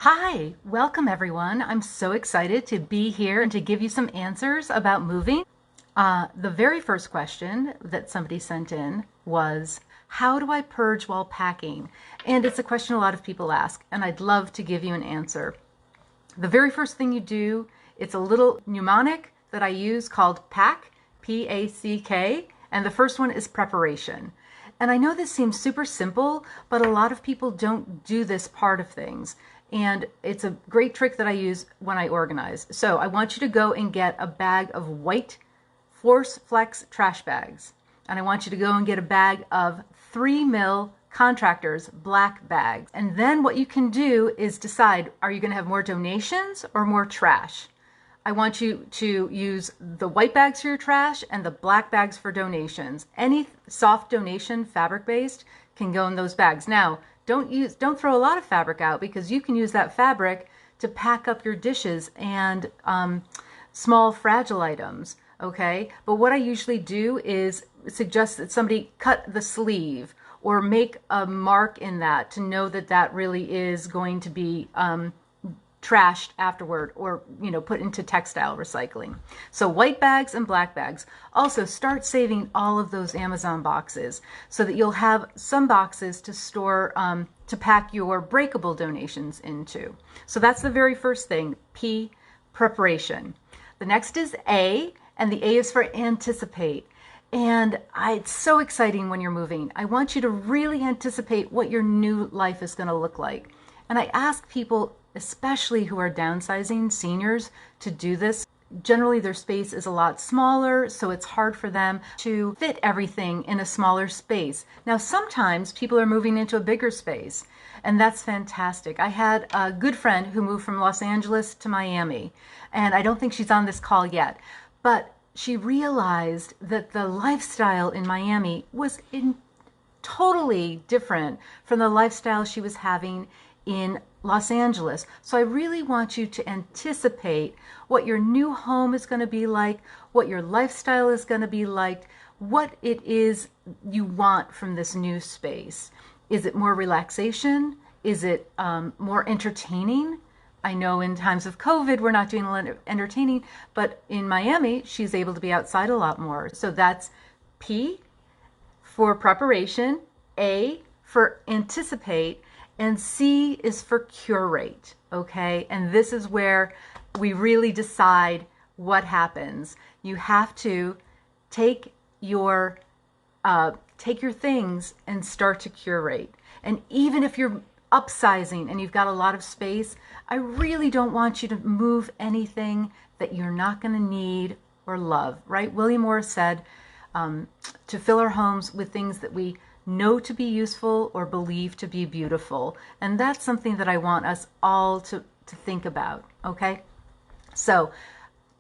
Hi, welcome everyone. I'm so excited to be here and to give you some answers about moving. The very first question that somebody sent in was, how do I purge while packing? And it's a question a lot of people ask, and I'd love to give you an answer. The very first thing you do, it's a little mnemonic that I use called PACK, P-A-C-K, and the first one is preparation. And I know this seems super simple, but a lot of people don't do this part of things. And it's a great trick that I use when I organize. So I want you to go and get a bag of white Force Flex trash bags. And I want you to go and get a bag of 3 mil contractors black bags. And then what you can do is decide, are you going to have more donations or more trash? I want you to use the white bags for your trash and the black bags for donations. Any soft donation, fabric-based, can go in those bags. Now, don't throw a lot of fabric out, because you can use that fabric to pack up your dishes and small fragile items, okay? But what I usually do is suggest that somebody cut the sleeve or make a mark in that to know that that really is going to be trashed afterward, or put into textile recycling. So white bags and black bags. Also, start saving all of those Amazon boxes so that you'll have some boxes to store to pack your breakable donations into. So that's the very first thing. P, preparation. The next is A, and the A is for anticipate. And it's so exciting when you're moving. I want you to really anticipate what your new life is going to look like. And I ask people, especially who are downsizing, seniors, to do this. Generally, their space is a lot smaller, so it's hard for them to fit everything in a smaller space. Now, sometimes people are moving into a bigger space, and that's fantastic. I had a good friend who moved from Los Angeles to Miami, and I don't think she's on this call yet, but she realized that the lifestyle in Miami was totally different from the lifestyle she was having in Los Angeles. So I really want you to anticipate what your new home is going to be like, what your lifestyle is going to be like, what it is you want from this new space. Is it more relaxation? Is it more entertaining? I know in times of COVID, we're not doing a lot of entertaining, but in Miami, she's able to be outside a lot more. So that's P for preparation, A for anticipate, and C is for curate, okay? And this is where we really decide what happens. You have to take your things and start to curate. And even if you're upsizing and you've got a lot of space, I really don't want you to move anything that you're not going to need or love, right? William Morris said to fill our homes with things that we know to be useful or believe to be beautiful. And that's something that I want us all to think about, okay? So,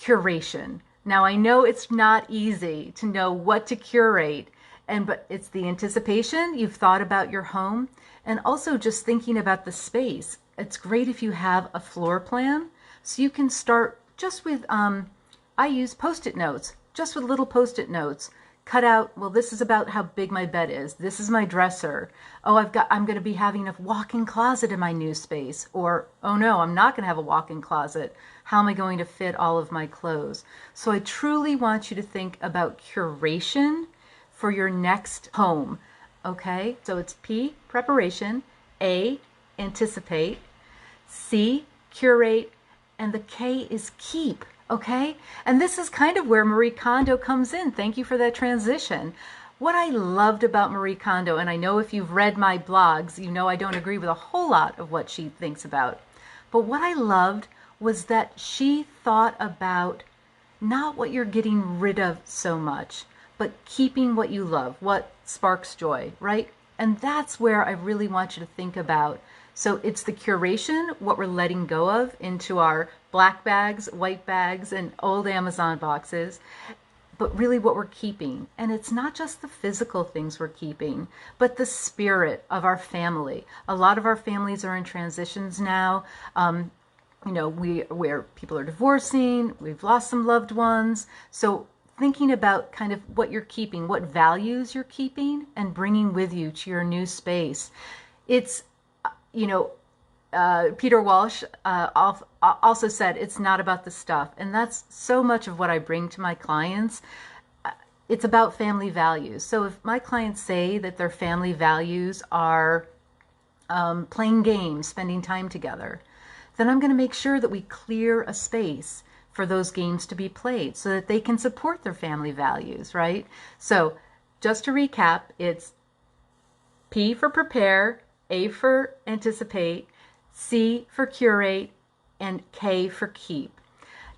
curation. Now, I know it's not easy to know what to curate, but it's the anticipation. You've thought about your home, and also just thinking about the space. It's great if you have a floor plan, so you can start just with, I use Post-it notes, just with little Post-it notes. Cut out, well, this is about how big my bed is. This is my dresser. Oh, I'm going to be having a walk-in closet in my new space. Or, oh no, I'm not going to have a walk-in closet. How am I going to fit all of my clothes? So I truly want you to think about curation for your next home. Okay, so it's P, preparation, A, anticipate, C, curate, and the K is keep. Okay, and this is kind of where Marie Kondo comes in. Thank you for that transition. What I loved about Marie Kondo, and I know if you've read my blogs, you know I don't agree with a whole lot of what she thinks about, but what I loved was that she thought about not what you're getting rid of so much, but keeping what you love, what sparks joy, right? And that's where I really want you to think about. So it's the curation, what we're letting go of into our black bags, white bags, and old Amazon boxes, but really what we're keeping. And it's not just the physical things we're keeping, but the spirit of our family. A lot of our families are in transitions now. Where people are divorcing, we've lost some loved ones. So thinking about kind of what you're keeping, what values you're keeping and bringing with you to your new space. It's, Peter Walsh also said it's not about the stuff. And that's so much of what I bring to my clients. It's about family values. So if my clients say that their family values are playing games, spending time together, then I'm going to make sure that we clear a space for those games to be played so that they can support their family values, right? So just to recap, it's P for prepare, A for anticipate, C for curate, and K for keep.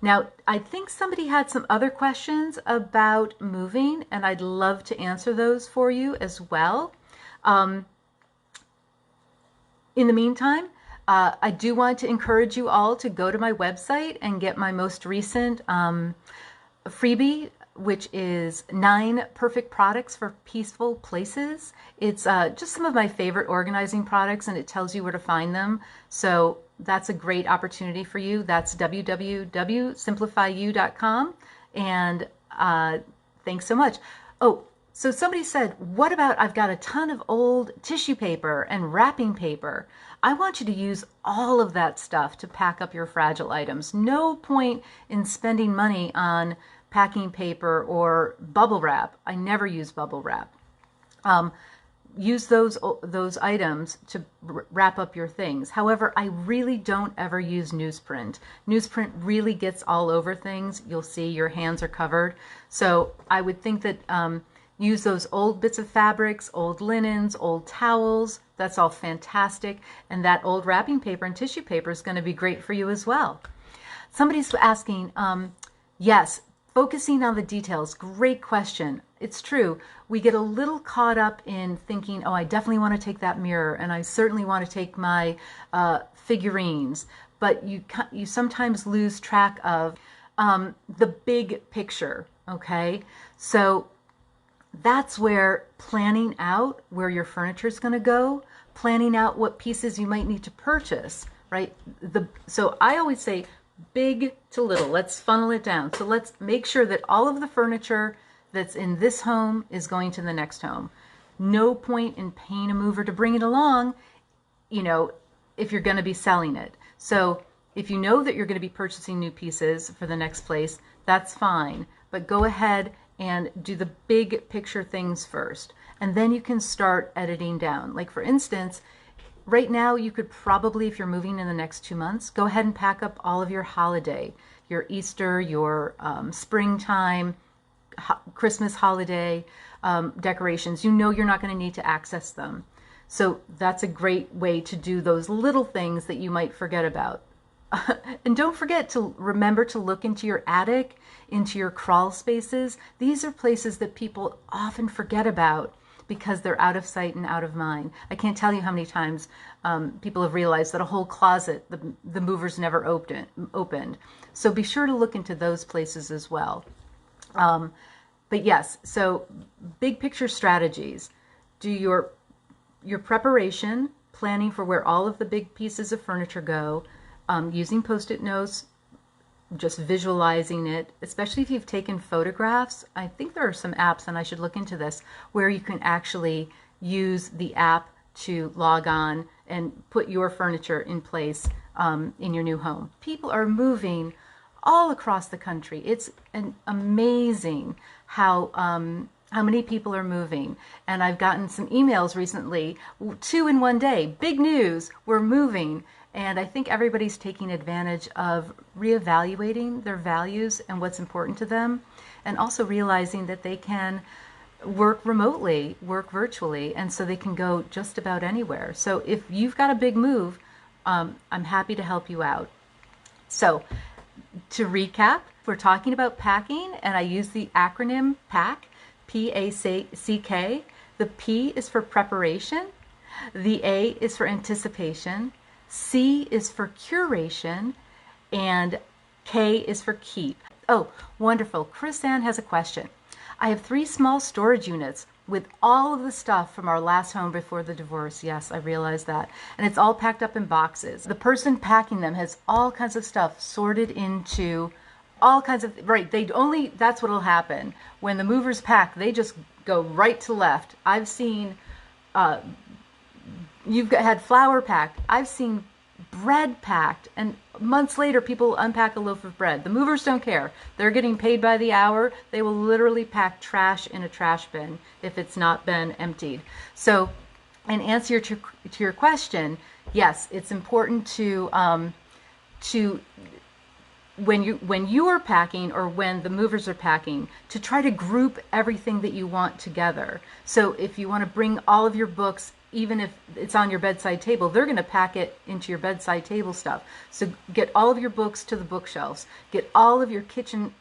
Now, I think somebody had some other questions about moving, and I'd love to answer those for you as well. In the meantime, I do want to encourage you all to go to my website and get my most recent freebie, which is 9 perfect products for peaceful places. It's just some of my favorite organizing products, and it tells you where to find them. So that's a great opportunity for you. That's www.simplifyu.com. And thanks so much. Oh, so somebody said, what about I've got a ton of old tissue paper and wrapping paper? I want you to use all of that stuff to pack up your fragile items. No point in spending money on packing paper or bubble wrap. I never use bubble wrap. Use those items to wrap up your things. However, I really don't ever use newsprint. Newsprint really gets all over things. You'll see your hands are covered. So I would think that use those old bits of fabrics, old linens, old towels. That's all fantastic. And that old wrapping paper and tissue paper is going to be great for you as well. Somebody's asking, yes, focusing on the details. Great question. It's true. We get a little caught up in thinking, oh, I definitely want to take that mirror, and I certainly want to take my figurines. But you sometimes lose track of the big picture, okay? So that's where planning out where your furniture is going to go, planning out what pieces you might need to purchase, right? So I always say big to little. Let's funnel it down. So let's make sure that all of the furniture that's in this home is going to the next home. No point in paying a mover to bring it along, if you're going to be selling it. So if you know that you're going to be purchasing new pieces for the next place, that's fine. But go ahead and do the big picture things first. And then you can start editing down. Like for instance, right now you could probably, if you're moving in the next 2 months, go ahead and pack up all of your holiday, your Easter, your springtime, Christmas holiday decorations. You know you're not going to need to access them. So that's a great way to do those little things that you might forget about. And don't forget to remember to look into your attic, into your crawl spaces. These are places that people often forget about because they're out of sight and out of mind. I can't tell you how many times people have realized that a whole closet, the movers never opened. So be sure to look into those places as well. But yes, so big picture strategies. Do your preparation, planning for where all of the big pieces of furniture go, using Post-it notes, just visualizing it, especially if you've taken photographs. I think there are some apps, and I should look into this, where you can actually use the app to log on and put your furniture in place in your new home. People are moving all across the country. It's amazing how many people are moving. And I've gotten some emails recently, 2 in one day. Big news, we're moving. And I think everybody's taking advantage of reevaluating their values and what's important to them, and also realizing that they can work remotely, work virtually, and so they can go just about anywhere. So if you've got a big move, I'm happy to help you out. So to recap, we're talking about packing, and I use the acronym PACK, P-A-C-K. The P is for preparation, the A is for anticipation, C is for curation, and K is for keep. Oh, wonderful. Chris Ann has a question. I have 3 small storage units with all of the stuff from our last home before the divorce. Yes, I realize that. And it's all packed up in boxes. The person packing them has all kinds of stuff sorted into all kinds of, right, that's what'll happen. When the movers pack, they just go right to left. I've seen, you've had flour packed. I've seen bread packed, and months later people unpack a loaf of bread. The movers don't care. They're getting paid by the hour. They will literally pack trash in a trash bin if it's not been emptied. So in answer to your question, yes, it's important to when you are packing, or when the movers are packing, to try to group everything that you want together. So if you want to bring all of your books, even if it's on your bedside table, they're going to pack it into your bedside table stuff. So get all of your books to the bookshelves. Get all of your kitchen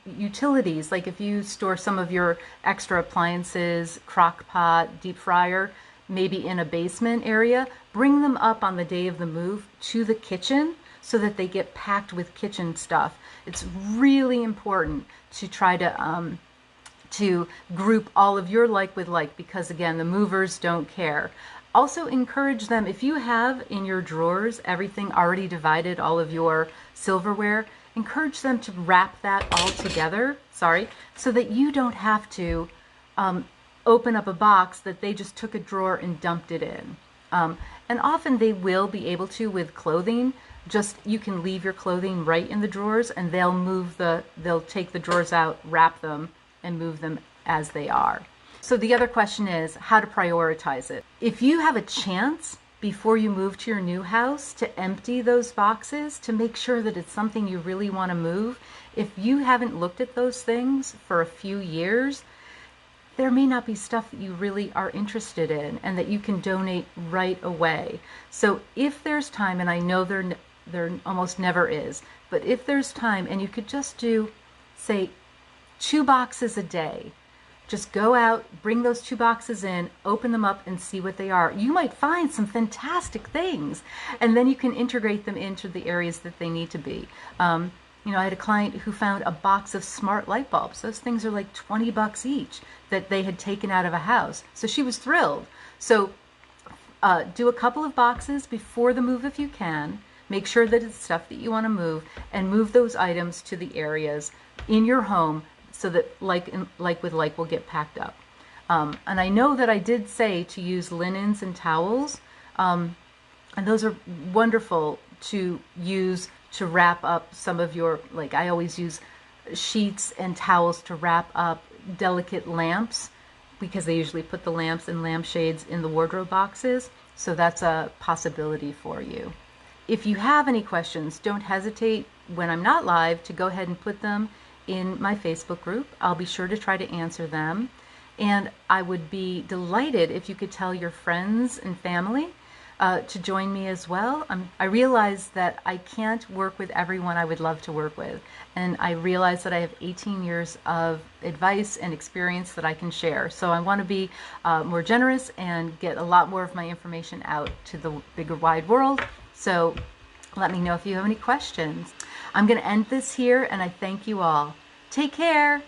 utilities, like if you store some of your extra appliances, crock pot, deep fryer, maybe in a basement area, bring them up on the day of the move to the kitchen so that they get packed with kitchen stuff. It's really important to try to group all of your like with like, because again, the movers don't care. Also encourage them, if you have in your drawers everything already divided, all of your silverware, encourage them to wrap that all together, so that you don't have to open up a box that they just took a drawer and dumped it in. And often they will be able to with clothing. Just, you can leave your clothing right in the drawers, and they'll take the drawers out, wrap them, and move them as they are. So the other question is how to prioritize it. If you have a chance before you move to your new house to empty those boxes, to make sure that it's something you really want to move, if you haven't looked at those things for a few years, there may not be stuff that you really are interested in and that you can donate right away. So if there's time, and I know there almost never is, but if there's time and you could just do, say, 2 boxes a day, just go out, bring those 2 boxes in, open them up and see what they are. You might find some fantastic things, and then you can integrate them into the areas that they need to be. I had a client who found a box of smart light bulbs. Those things are like $20 each that they had taken out of a house. So she was thrilled. So do a couple of boxes before the move if you can. Make sure that it's stuff that you want to move, and move those items to the areas in your home so that like with like will get packed up. And I know that I did say to use linens and towels, and those are wonderful to use to wrap up some of your, like I always use sheets and towels to wrap up delicate lamps, because they usually put the lamps and lampshades in the wardrobe boxes. So that's a possibility for you. If you have any questions, don't hesitate when I'm not live to go ahead and put them in my Facebook group. I'll be sure to try to answer them. And I would be delighted if you could tell your friends and family to join me as well. I realize that I can't work with everyone I would love to work with. And I realize that I have 18 years of advice and experience that I can share. So I want to be more generous and get a lot more of my information out to the bigger wide world. So let me know if you have any questions. I'm going to end this here, and I thank you all. Take care.